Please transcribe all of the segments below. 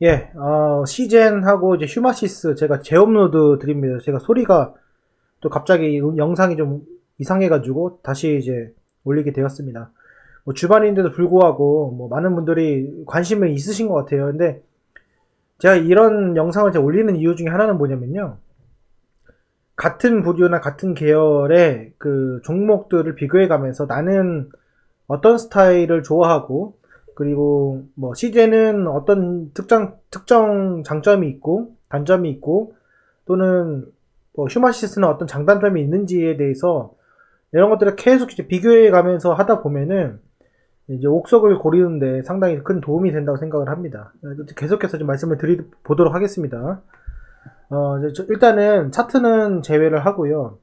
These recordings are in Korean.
예, 시젠하고 이제 휴마시스 제가 재업로드 드립니다. 제가 소리가 또 갑자기 영상이 좀 이상해가지고 다시 이제 올리게 되었습니다. 뭐 주반인데도 불구하고 뭐 많은 분들이 관심이 있으신 것 같아요. 근데 제가 이런 영상을 제가 올리는 이유 중에 하나는 뭐냐면요. 같은 부류나 같은 계열의 그 종목들을 비교해 가면서 나는 어떤 스타일을 좋아하고, 그리고 뭐 시제는 어떤 특정 장점이 있고 단점이 있고, 또는 뭐 휴마시스는 어떤 장단점이 있는지에 대해서 이런 것들을 계속 이제 비교해 가면서 하다 보면은 이제 옥석을 고르는데 상당히 큰 도움이 된다고 생각을 합니다. 계속해서 좀 말씀을 보도록 하겠습니다. 일단은 차트는 제외를 하고요.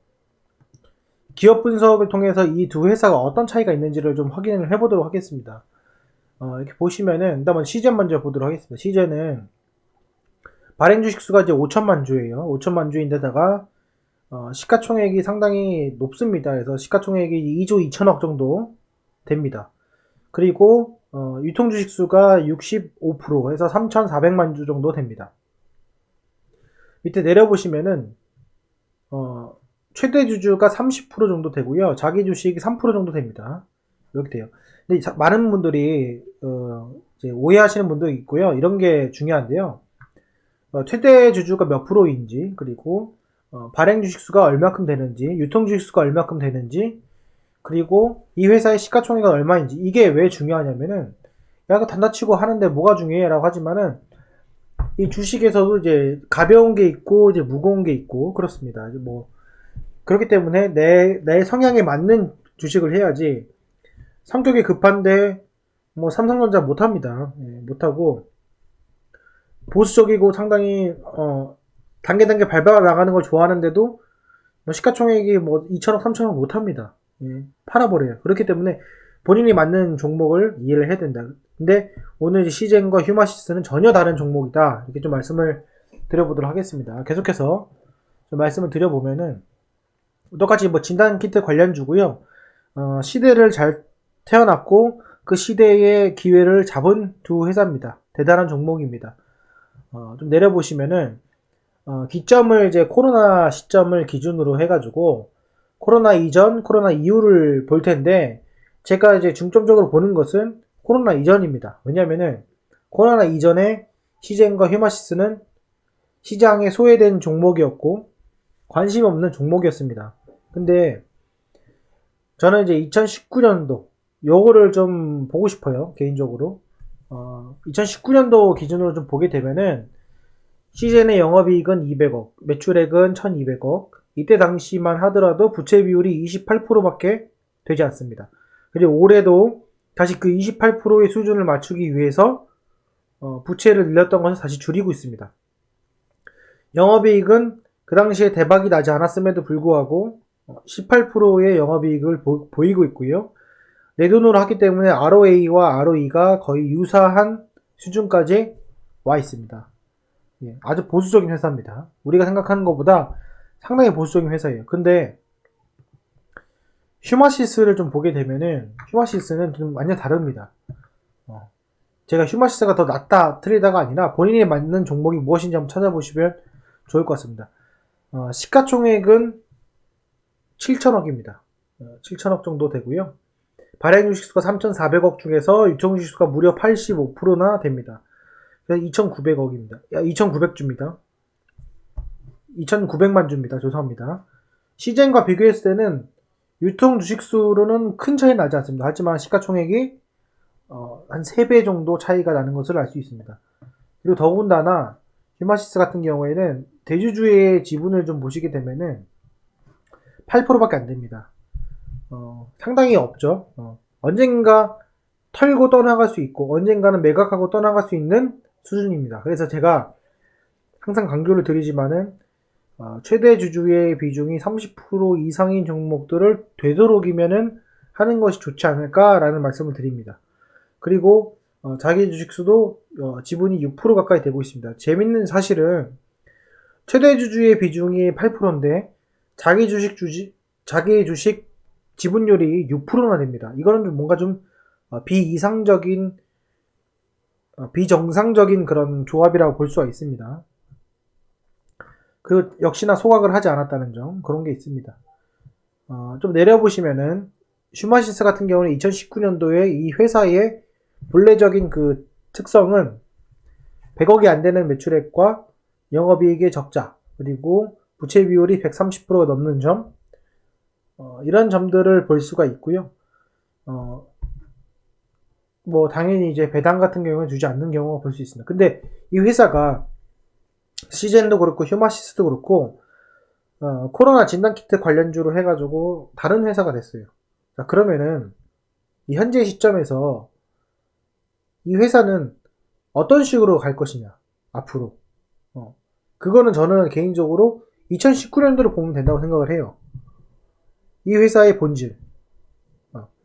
기업 분석을 통해서 이 두 회사가 어떤 차이가 있는지를 좀 확인을 해보도록 하겠습니다. 이렇게 보시면은, 일단 시젠 먼저 보도록 하겠습니다. 시젠은 발행 주식 수가 이제 5천만 주예요. 5천만 주인데다가 시가총액이 상당히 높습니다. 그래서 시가총액이 2조 2천억 정도 됩니다. 그리고 유통 주식 수가 65% 해서 3,400만 주 정도 됩니다. 밑에 내려보시면은 최대 주주가 30% 정도 되고요. 자기 주식이 3% 정도 됩니다. 이렇게 돼요. 근데 많은 분들이 이제 오해하시는 분도 있고요. 이런 게 중요한데요. 최대 주주가 몇 프로인지, 그리고 발행 주식수가 얼마큼 되는지, 유통 주식수가 얼마큼 되는지, 그리고 이 회사의 시가총액은 얼마인지, 이게 왜 중요하냐면은, 야, 그 단다치고 하는데 뭐가 중요해? 라고 하지만은, 이 주식에서도 이제 가벼운 게 있고, 이제 무거운 게 있고, 그렇습니다. 뭐, 그렇기 때문에 내 성향에 맞는 주식을 해야지, 성격이 급한데, 뭐, 삼성전자 못합니다. 예, 못하고, 보수적이고 상당히 단계 밟아 나가는 걸 좋아하는데도 뭐 시가총액이 뭐 2천억 3천억 못합니다. 예, 팔아버려요. 그렇기 때문에 본인이 맞는 종목을 이해를 해야 된다. 근데 오늘 이제 시젠과 휴마시스는 전혀 다른 종목이다. 이렇게 좀 말씀을 드려보도록 하겠습니다. 계속해서 좀 말씀을 드려보면은, 똑같이 뭐 진단 키트 관련주고요. 시대를 잘 태어났고 그 시대의 기회를 잡은 두 회사입니다. 대단한 종목입니다. 좀 내려보시면은, 기점을 이제 코로나 시점을 기준으로 해가지고, 코로나 이전, 코로나 이후를 볼 텐데, 제가 이제 중점적으로 보는 것은 코로나 이전입니다. 왜냐면은, 코로나 이전에 시젠과 휴마시스는 시장에 소외된 종목이었고, 관심 없는 종목이었습니다. 근데, 저는 이제 2019년도, 요거를 좀 보고 싶어요, 개인적으로. 2019년도 기준으로 좀 보게 되면은, 시즌의 영업이익은 200억, 매출액은 1200억, 이때 당시만 하더라도 부채 비율이 28%밖에 되지 않습니다. 그리고 올해도 다시 그 28%의 수준을 맞추기 위해서 부채를 늘렸던 것을 다시 줄이고 있습니다. 영업이익은 그 당시에 대박이 나지 않았음에도 불구하고 18%의 영업이익을 보이고 있고요. 내 돈으로 하기 때문에 ROA와 ROE가 거의 유사한 수준까지 와 있습니다. 예, 아주 보수적인 회사입니다. 우리가 생각하는 것보다 상당히 보수적인 회사예요. 근데 휴마시스를 좀 보게 되면은, 휴마시스는 좀 완전 다릅니다. 제가 휴마시스가 더 낫다 틀리다가 아니라 본인이 맞는 종목이 무엇인지 한번 찾아보시면 좋을 것 같습니다. 시가총액은 7천억입니다. 7천억 정도 되고요. 발행 주식수가 3,400억 중에서 유통 주식수가 무려 85%나 됩니다. 2,900억입니다. 2,900주입니다. 2,900만 주입니다. 죄송합니다. 시젠과 비교했을 때는 유통 주식수로는 큰 차이 나지 않습니다. 하지만 시가총액이 한 3배 정도 차이가 나는 것을 알 수 있습니다. 그리고 더군다나 휴마시스 같은 경우에는 대주주의 지분을 좀 보시게 되면은 8%밖에 안 됩니다. 상당히 없죠. 언젠가 털고 떠나갈 수 있고 언젠가는 매각하고 떠나갈 수 있는 수준입니다. 그래서 제가 항상 강조를 드리지만은, 최대 주주의 비중이 30% 이상인 종목들을 되도록이면은 하는 것이 좋지 않을까라는 말씀을 드립니다. 그리고 자기 주식수도 지분이 6% 가까이 되고 있습니다. 재밌는 사실은 최대 주주의 비중이 8%인데 자기 주식 지분율이 6%나 됩니다. 이거는 좀 뭔가 좀 비이상적인 비정상적인 그런 조합이라고 볼 수가 있습니다. 그리고 역시나 소각을 하지 않았다는 점, 그런 게 있습니다. 좀 내려보시면은 슈마시스 같은 경우는 2019년도에 이 회사의 본래적인 그 특성은 100억이 안 되는 매출액과 영업이익의 적자, 그리고 부채 비율이 130%가 넘는 점, 이런 점들을 볼 수가 있고요. 뭐 당연히 이제 배당 같은 경우는 주지 않는 경우가 볼 수 있습니다. 근데 이 회사가 시젠도 그렇고 휴마시스도 그렇고 코로나 진단키트 관련주로 해가지고 다른 회사가 됐어요. 자, 그러면은 이 현재 시점에서 이 회사는 어떤 식으로 갈 것이냐 앞으로 그거는 저는 개인적으로 2019년도를 보면 된다고 생각을 해요. 이 회사의 본질.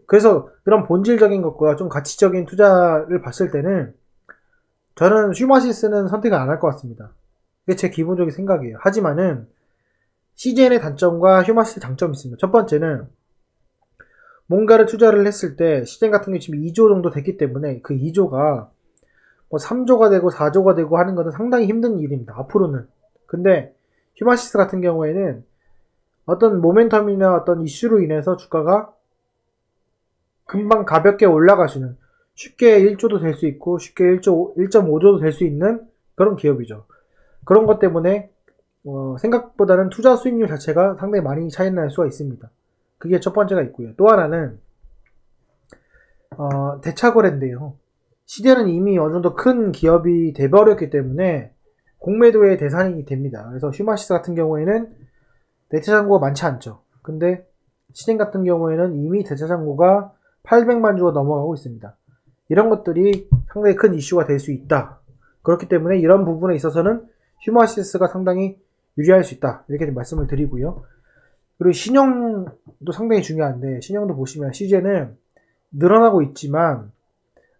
그래서 그런 본질적인 것과 좀 가치적인 투자를 봤을 때는 저는 슈마시스는 선택을 안 할 것 같습니다. 그게 제 기본적인 생각이에요. 하지만은 CGN의 단점과 휴마시스 장점이 있습니다. 첫 번째는 뭔가를 투자를 했을 때 CGN 같은 경우 지금 2조 정도 됐기 때문에 그 2조가 뭐 3조가 되고 4조가 되고 하는 것은 상당히 힘든 일입니다. 앞으로는. 근데 휴마시스 같은 경우에는 어떤 모멘텀이나 어떤 이슈로 인해서 주가가 금방 가볍게 올라가시는, 쉽게 1조도 될 수 있고 쉽게 1.5조도 될 수 있는 그런 기업이죠. 그런 것 때문에 생각보다는 투자 수익률 자체가 상당히 많이 차이 날 수가 있습니다. 그게 첫 번째가 있고요. 또 하나는 대차거래인데요. CGN은 이미 어느 정도 큰 기업이 돼버렸기 때문에 공매도의 대상이 됩니다. 그래서 휴마시스 같은 경우에는 대차 잔고가 많지 않죠. 근데 CGN 같은 경우에는 이미 대차 잔고가 800만 주가 넘어가고 있습니다. 이런 것들이 상당히 큰 이슈가 될 수 있다. 그렇기 때문에 이런 부분에 있어서는 휴마시스가 상당히 유리할 수 있다. 이렇게 말씀을 드리고요. 그리고 신용도 상당히 중요한데, 신용도 보시면 CGN은 늘어나고 있지만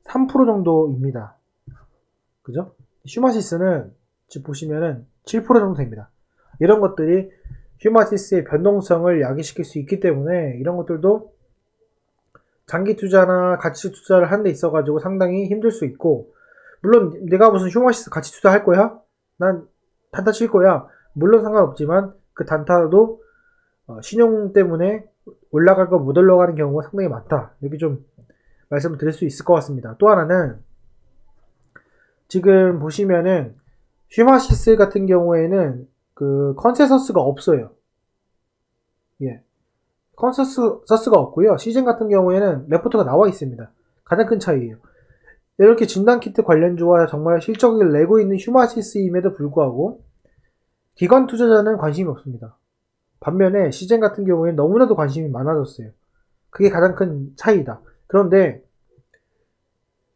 3% 정도입니다. 그죠? 휴마시스는 지금 보시면은 7% 정도 됩니다. 이런 것들이 휴마시스의 변동성을 야기시킬 수 있기 때문에 이런 것들도 장기 투자나 가치 투자를 하는 데 있어가지고 상당히 힘들 수 있고, 물론 내가 무슨 휴마시스 가치 투자할 거야? 난 단타 칠 거야. 물론 상관없지만 그 단타도 신용 때문에 올라갈 거 못 올라가는 경우가 상당히 많다. 이렇게 좀 말씀을 드릴 수 있을 것 같습니다. 또 하나는 지금 보시면은 휴마시스 같은 경우에는 그 컨센서스가 없어요. 예. 컨센서스가 없고요. 시즌 같은 경우에는 레포트가 나와 있습니다. 가장 큰 차이예요. 이렇게 진단키트 관련주와 정말 실적을 내고 있는 휴마시스임에도 불구하고 기관 투자자는 관심이 없습니다. 반면에 시즌 같은 경우에는 너무나도 관심이 많아졌어요. 그게 가장 큰 차이다. 그런데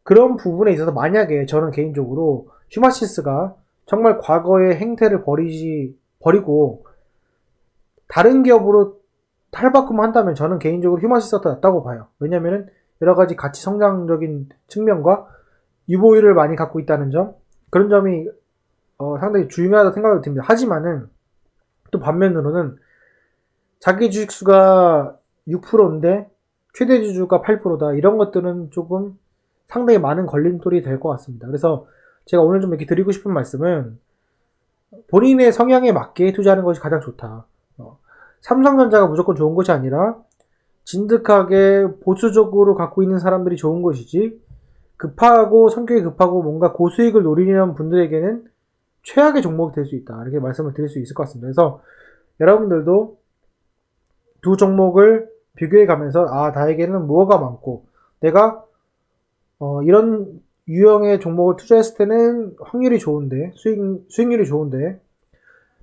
그런 부분에 있어서 만약에 저는 개인적으로 휴마시스가 정말 과거의 행태를 버리고 다른 기업으로 탈바꿈 한다면 저는 개인적으로 휴마시스가 더 낫다고 봐요. 왜냐면은 여러 가지 가치 성장적인 측면과 유보율을 많이 갖고 있다는 점, 그런 점이 상당히 중요하다고 생각이 듭니다. 하지만은 또 반면으로는 자기 주식수가 6%인데 최대 주주가 8%다. 이런 것들은 조금 상당히 많은 걸림돌이 될 것 같습니다. 그래서 제가 오늘 좀 이렇게 드리고 싶은 말씀은 본인의 성향에 맞게 투자하는 것이 가장 좋다. 삼성전자가 무조건 좋은 것이 아니라 진득하게 보수적으로 갖고 있는 사람들이 좋은 것이지, 성격이 급하고 뭔가 고수익을 노리는 분들에게는 최악의 종목이 될 수 있다. 이렇게 말씀을 드릴 수 있을 것 같습니다. 그래서 여러분들도 두 종목을 비교해 가면서 나에게는 뭐가 많고 내가 이런 유형의 종목을 투자했을 때는 확률이 좋은데 수익률이 좋은데,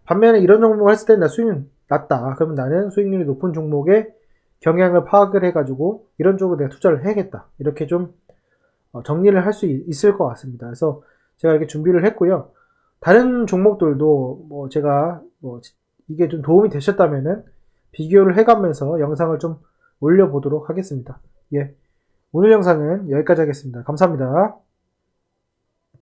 반면에 이런 종목을 했을 때는 수익률이 낮다. 그러면 나는 수익률이 높은 종목에 경향을 파악을 해가지고 이런 쪽으로 내가 투자를 해야겠다. 이렇게 좀 정리를 할 수 있을 것 같습니다. 그래서 제가 이렇게 준비를 했고요. 다른 종목들도 제가 이게 좀 도움이 되셨다면은 비교를 해가면서 영상을 좀 올려보도록 하겠습니다. 예. 오늘 영상은 여기까지 하겠습니다. 감사합니다.